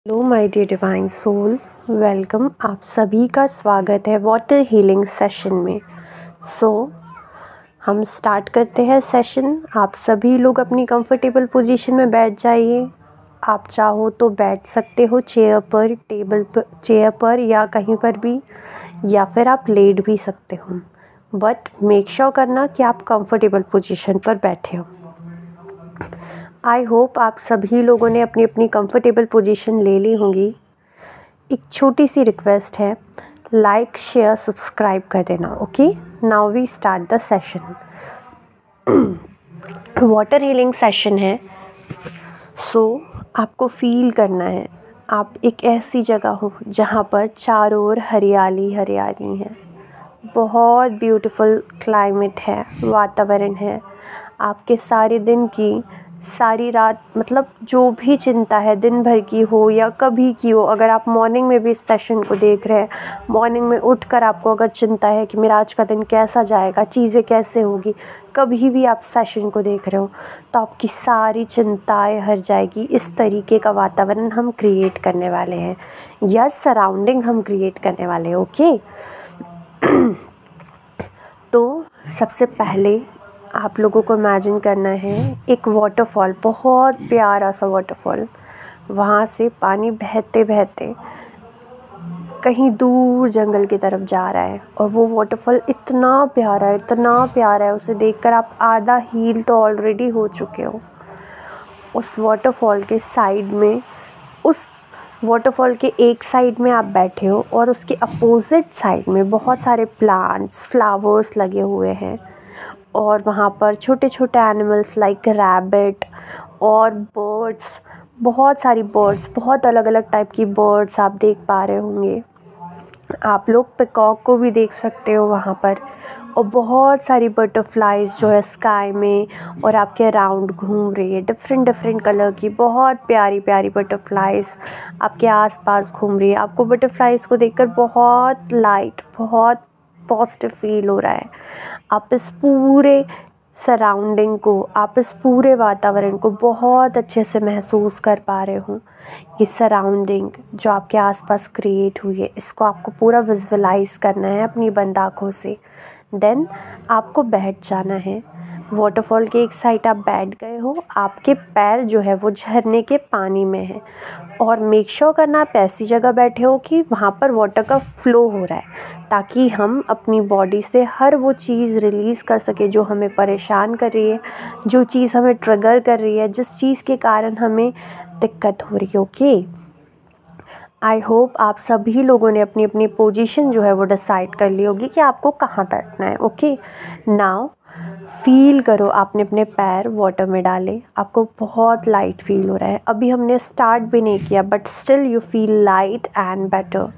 Hello my dear divine soul, welcome. आप सभी का स्वागत है वाटर हीलिंग सेशन में। हम स्टार्ट करते हैं सेशन। आप सभी लोग अपनी कंफर्टेबल पोजीशन में बैठ जाइए। आप चाहो तो बैठ सकते हो चेयर पर, टेबल पर, चेयर पर या कहीं पर भी, या फिर आप लेट भी सकते हो, बट मेक श्योर करना कि आप कंफर्टेबल पोजीशन पर बैठे हो। आई होप आप सभी लोगों ने अपनी अपनी कंफर्टेबल पोजीशन ले ली होंगी। एक छोटी सी रिक्वेस्ट है, लाइक शेयर सब्सक्राइब कर देना। Okay, now we start the session. Water healing session है। आपको फील करना है आप एक ऐसी जगह हो जहाँ पर चारों ओर हरियाली हरियाली है। बहुत ब्यूटीफुल क्लाइमेट है, वातावरण है। आपके सारे दिन की, सारी रात, मतलब जो भी चिंता है दिन भर की हो या कभी की हो, अगर आप मॉर्निंग में भी इस सेशन को देख रहे हैं, मॉर्निंग में उठकर आपको अगर चिंता है कि मेरा आज का दिन कैसा जाएगा, चीज़ें कैसे होगी, कभी भी आप सेशन को देख रहे हो तो आपकी सारी चिंताएं हट जाएगी। इस तरीके का वातावरण हम क्रिएट करने वाले हैं, या सराउंडिंग हम क्रिएट करने वाले हैं। ओके तो सबसे पहले आप लोगों को इमेजिन करना है एक वाटरफॉल, बहुत प्यारा सा वाटरफॉल। वहाँ से पानी बहते बहते कहीं दूर जंगल की तरफ जा रहा है, और वो वाटरफॉल इतना प्यारा है, इतना प्यारा है, उसे देखकर आप आधा हील तो ऑलरेडी हो चुके हो। उस वाटरफॉल के साइड में, उस वाटरफॉल के एक साइड में आप बैठे हो और उसके अपोजिट साइड में बहुत सारे प्लांट्स, फ्लावर्स लगे हुए हैं, और वहाँ पर छोटे छोटे एनिमल्स लाइक रैबिट और बर्ड्स, बहुत सारी बर्ड्स, बहुत अलग अलग टाइप की बर्ड्स आप देख पा रहे होंगे। आप लोग पिकॉक को भी देख सकते हो वहाँ पर, और बहुत सारी बटरफ्लाइज जो है स्काई में और आपके अराउंड घूम रही है। डिफरेंट डिफरेंट कलर की बहुत प्यारी प्यारी बटरफ्लाइज आपके आसपास घूम रही है। आपको बटरफ्लाइज को देखकर बहुत लाइट, बहुत पॉजिटिव फील हो रहा है। आप इस पूरे सराउंडिंग को, आप इस पूरे वातावरण को बहुत अच्छे से महसूस कर पा रहे हो। ये सराउंडिंग जो आपके आसपास क्रिएट हुई है, इसको आपको पूरा विजुअलाइज करना है अपनी बंद आँखों से। देन आपको बैठ जाना है। वाटरफॉल के एक साइड आप बैठ गए हो, आपके पैर जो है वो झरने के पानी में है, और मेक श्योर करना आप ऐसी जगह बैठे हो कि वहाँ पर वाटर का फ्लो हो रहा है, ताकि हम अपनी बॉडी से हर वो चीज़ रिलीज़ कर सके जो हमें परेशान कर रही है, जो चीज़ हमें ट्रिगर कर रही है, जिस चीज़ के कारण हमें दिक्कत हो रही है। ओके, आई होप आप सभी लोगों ने अपनी अपनी पोजीशन जो है वो डिसाइड कर ली होगी कि आपको कहाँ बैठना है। ओके, नाउ फील करो, आपने अपने पैर वाटर में डाले, आपको बहुत लाइट फील हो रहा है। अभी हमने स्टार्ट भी नहीं किया, but still you feel light and better.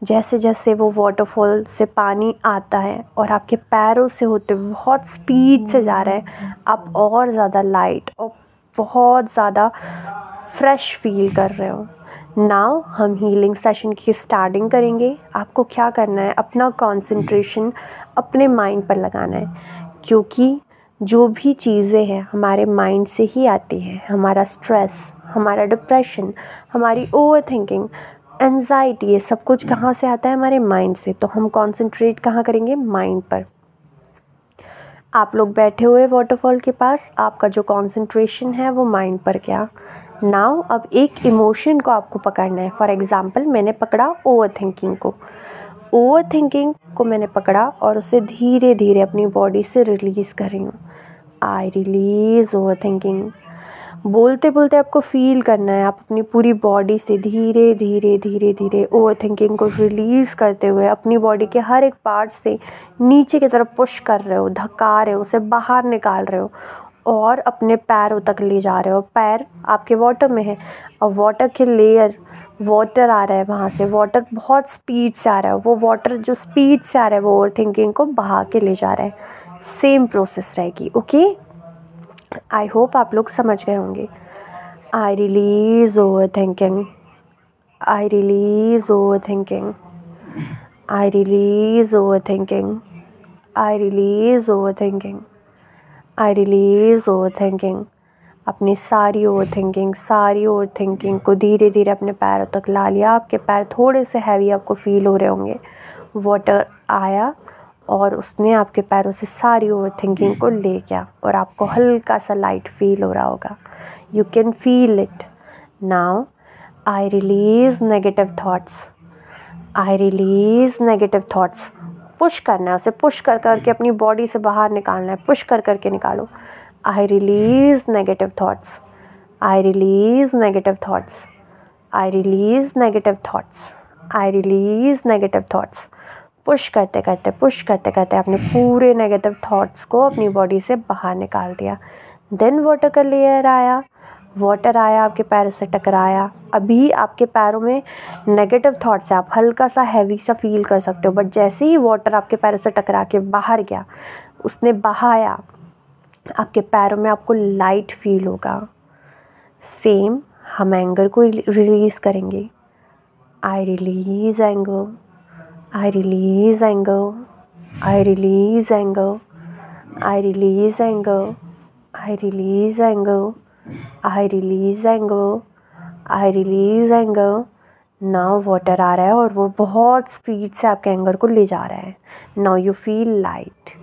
जैसे जैसे वो वाटरफॉल से पानी आता है और आपके पैरों से होते हुए बहुत स्पीड से जा रहा है, आप और ज़्यादा लाइट और बहुत ज़्यादा फ्रेश फील कर रहे हो। नाउ हम हीलिंग सेशन की स्टार्टिंग करेंगे। आपको क्या करना है, अपना कंसंट्रेशन अपने माइंड पर लगाना है, क्योंकि जो भी चीज़ें हैं हमारे माइंड से ही आती है। हमारा स्ट्रेस, हमारा डिप्रेशन, हमारी ओवर थिंकिंग, एंजाइटी, ये सब कुछ कहाँ से आता है, हमारे माइंड से। तो हम कंसंट्रेट कहाँ करेंगे, माइंड पर। आप लोग बैठे हुए वाटरफॉल के पास, आपका जो कंसंट्रेशन है वो माइंड पर क्या। नाउ अब एक इमोशन को आपको पकड़ना है। फॉर एग्ज़ाम्पल मैंने पकड़ा ओवर थिंकिंग को। ओवर थिंकिंग को मैंने पकड़ा और उसे धीरे धीरे अपनी बॉडी से रिलीज़ कर रही हूँ। I release over thinking. बोलते बोलते आपको फील करना है, आप अपनी पूरी बॉडी से धीरे धीरे धीरे धीरे ओवर थिंकिंग को रिलीज़ करते हुए अपनी बॉडी के हर एक पार्ट से नीचे की तरफ पुश कर रहे हो, धक्का रहे हो, उसे बाहर निकाल रहे हो और अपने पैरों तक ले जा रहे हो। पैर आपके वाटर में है और वाटर के लेयर, वाटर आ रहा है वहाँ से, वाटर बहुत स्पीड से आ रहा है। वो वाटर जो स्पीड से आ रहा है वो ओवर थिंकिंग को बहा के ले जा रहा है। सेम प्रोसेस रहेगी। ओके, आई होप आप लोग समझ गए होंगे। आई release overthinking, I release overthinking, I release overthinking, I release overthinking, I release over thinking, अपनी सारी ओवर थिंकिंग को धीरे धीरे अपने पैरों तक ला लिया। आपके पैर थोड़े से हैवी आपको फील हो रहे होंगे। वाटर आया और उसने आपके पैरों से सारी ओवर थिंकिंग को ले गया और आपको हल्का सा लाइट फील हो रहा होगा। You can feel it. Now I release negative thoughts. I release negative thoughts. Push करना है, उसे पुश कर करके अपनी बॉडी से बाहर निकालना है। पुश कर करके निकालो। I release negative thoughts. I release negative thoughts. I release negative thoughts. I release negative thoughts. Push करते करते अपने पूरे नेगेटिव थॉट्स को अपनी बॉडी से बाहर निकाल दिया। देन वाटर का लेयर आया। वाटर आया, आपके पैरों से टकराया। अभी आपके पैरों में नेगेटिव थॉट्स है, आप हल्का सा हैवी सा फील कर सकते हो, बट जैसे ही वाटर आपके पैरों से टकरा के बाहर गया, उसने बहाया आपके पैरों में, आपको लाइट फील होगा। सेम हम एंगर को रिलीज़ करेंगे। आई रिलीज़ एंगर। आई रिलीज़ एंगर। आई रिलीज़ एंगर। आई रिलीज़ एंगर। आई रिलीज़ एंगर। आई रिलीज़ एंगर। आई रिलीज़ एंगर। नाउ वाटर आ रहा है और वो बहुत स्पीड से आपके एंगर को ले जा रहा है। Now you feel light.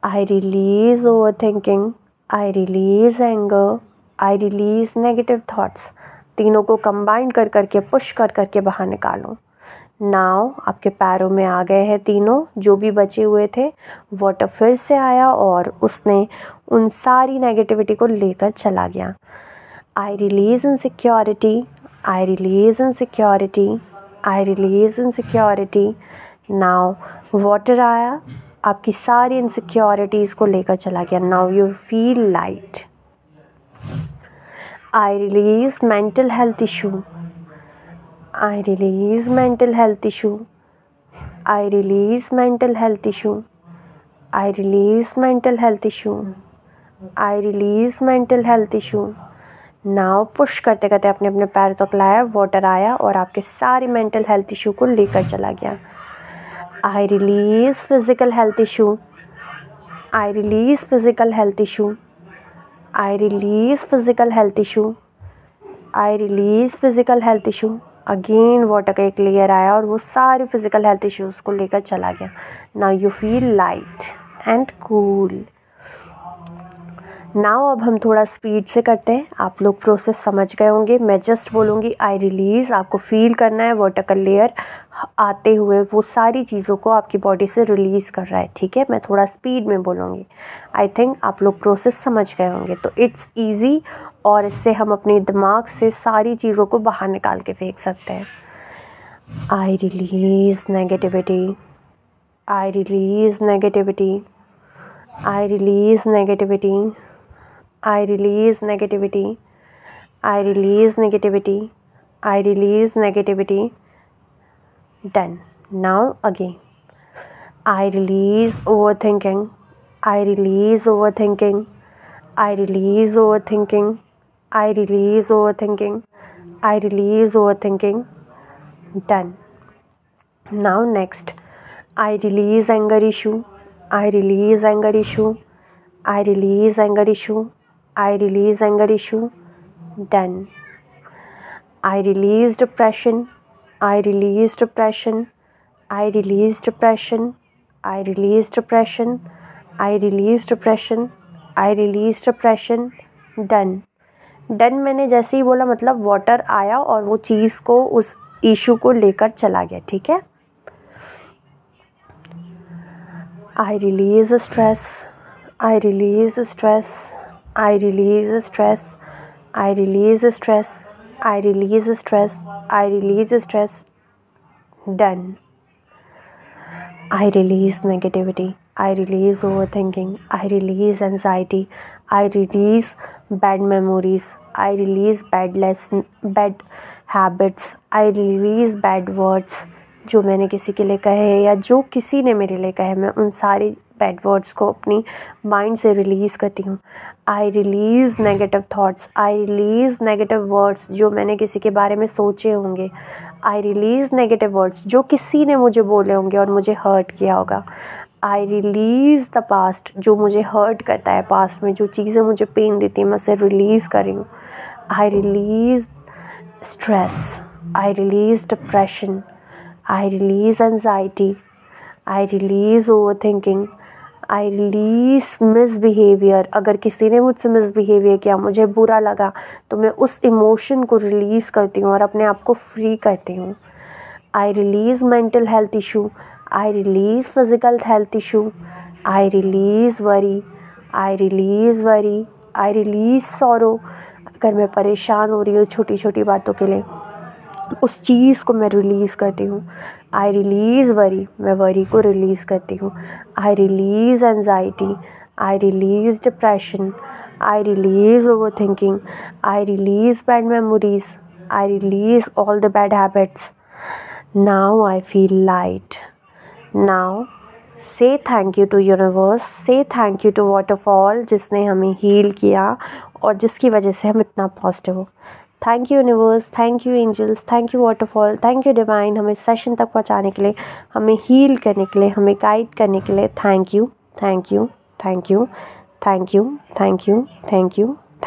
I release overthinking. I release anger. I release negative thoughts. तीनों को कंबाइन कर करके पुश कर करके बाहर निकालो। नाउ आपके पैरों में आ गए हैं तीनों जो भी बचे हुए थे। वाटर फिर से आया और उसने उन सारी नेगेटिविटी को लेकर चला गया। आई रिलीज़ इनसिक्योरिटी। आई रिलीज़ इनसिक्योरिटी। आई रिलीज़ इनसिक्योरिटी। नाउ वाटर आया, आपकी सारी इनसिक्योरिटीज़ को लेकर चला गया। Now you feel light. I release mental health issue. I release mental health issue. I release mental health issue. I release mental health issue. I release mental health issue. Now push करते करते अपने अपने पैर तक लाया, water आया और आपके सारे मेंटल हेल्थ इशू को लेकर चला गया। I release physical health issue. I release physical health issue. I release physical health issue. I release physical health issue. Again water का एक लेयर आया और वो सारे फिज़िकल हेल्थ इश्यूज़ को लेकर चला गया। Now you feel light and cool. Now अब हम थोड़ा स्पीड से करते हैं। आप लोग प्रोसेस समझ गए होंगे। मैं जस्ट बोलूँगी आई रिलीज़, आपको फील करना है वाटर का लेयर आते हुए वो सारी चीज़ों को आपकी बॉडी से रिलीज़ कर रहा है, ठीक है। मैं थोड़ा स्पीड में बोलूँगी। आई थिंक आप लोग प्रोसेस समझ गए होंगे। तो इट्स ईजी और इससे हम अपने दिमाग से सारी चीज़ों को बाहर निकाल के फेंक सकते हैं। I release negativity. I release negativity. I release negativity. I release negativity. I release negativity. I release negativity. Done. Now again. I release overthinking. I release overthinking. I release overthinking. I release overthinking. I release overthinking. Done. Now next. I release anger issue. I release anger issue. I release anger issue. I release anger issue. Done. I release depression. I release depression. I release depression. I release depression. I release depression. I release depression. Done. Done मैंने जैसे ही बोला मतलब water आया और वो चीज़ को उस issue को लेकर चला गया, ठीक है। I release stress. I release stress. I release stress. I release stress. I release stress. I release stress. Done. I release negativity. I release overthinking. I release anxiety. I release bad memories. I release bad habits. I release bad words. जो मैंने किसी के लिए कहे या जो किसी ने मेरे लिए कहे, मैं उन सारी बैड वर्ड्स को अपनी माइंड से रिलीज़ करती हूँ। I release negative thoughts. I release negative words जो मैंने किसी के बारे में सोचे होंगे। आई रिलीज़ नेगेटिव वर्ड्स जो किसी ने मुझे बोले होंगे और मुझे हर्ट किया होगा। आई रिलीज़ द पास्ट, जो मुझे हर्ट करता है, पास्ट में जो चीज़ें मुझे पेन देती हैं मैं उसे रिलीज़ कर रही हूँ। I release stress, I release depression, I release anxiety, I release overthinking, I release misbehaviour. अगर किसी ने मुझसे मिसबिहेवियर किया, मुझे बुरा लगा, तो मैं उस इमोशन को रिलीज़ करती हूँ और अपने आप को फ्री करती हूँ। I release mental health issue, I release physical health issue, I release worry, I release worry, I release sorrow. अगर मैं परेशान हो रही हूँ छोटी छोटी बातों के लिए, उस चीज़ को मैं रिलीज़ करती हूँ। आई रिलीज़ वरी, मैं वरी को रिलीज़ करती हूँ। I release anxiety, I release depression, I release overthinking, I release bad memories, I release all the bad habits. Now I feel light. Now say thank you to universe, say thank you to waterfall जिसने हमें heal किया और जिसकी वजह से हम इतना positive हो। Thank you universe, thank you angels, thank you waterfall, thank you divine, हमें सेशन तक पहुंचाने के लिए, हमें हील करने के लिए, हमें गाइड करने के लिए। Thank you, thank you, thank you, thank you, thank you, thank you,